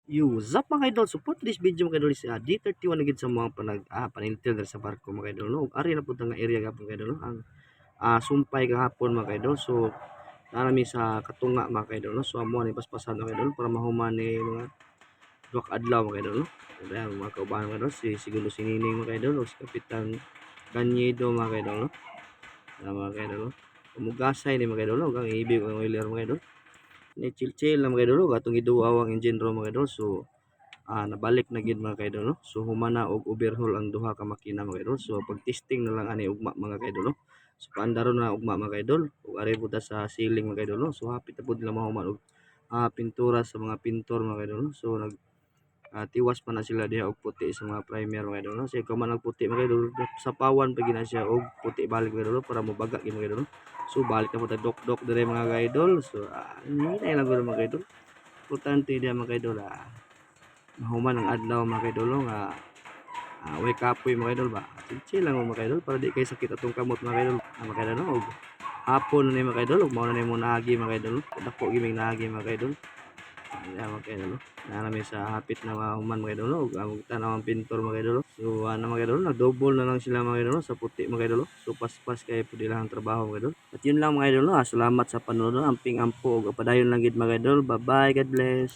Zap mga idol, support this video mga idol is D31 na gid sa mga panintil diri sa barko mga idol no. Ari na pud nga area gapon mga idol no. Ang sumpay kahapon mga idol. So nami sa katunga mga idol no. So amo ni paspasan mga idol para mahuman ni mga duha ka adlaw mga idol no. Kaya mga kaubahan mga idol si Sigulo Sinining mga idol o si Kapitan Ganyedo mga idol no. Mga idol no. Umugasay ni mga idol no. Ang ibig ang oiler mga idol. Ni chill na mga idol no. Atong giduaw ang engine room mga idol. So nabalik na gid mga kaidol no. So humana og overhaul ang duha ka makina mga kaidol. So pag-testing na lang ani ugma mga kaidol no. So paandaron na ugma mga kaidol ug ari pud sa ceiling mga kaidol no. So hapit na pud nila mahuman og pintura sa mga pintor mga kaidol no. So tiwas pa na sila diha og puti sa mga primer mga kaidol no. So ikaw man puti mga kaidol sa pawan pa gina siya og puti balik mga kaidol no, para mobaga gid mga kaidol no. So balik na pud dok dire mga kaidol. So hinay lang gud mga kaidol. Importante diha mga kaidol mahuman ang adlaw mga kaidol nga wake up mga kaidol ba. Chill lang mga kaidol para di kay sakit atong kamot mga kaidol. Mga kaidol no, og hapon na mga kaidol ug mao na mo naagi mga kaidol. Dako giming naagi mga kaidol. Ayan mga kaidol no. Nami sa hapit na mahuman mga kaidol no, ug ang tanaw ang pintor mga kaidol. So mga kaidol nag-double na lang sila mga kaidol sa puti mga kaidol. So pas kay pud ilang trabaho mga kaidol. At yun lang mga kaidol no. Salamat sa panonood. Amping ampo ug padayon lang gid mga kaidol. Bye bye, God bless.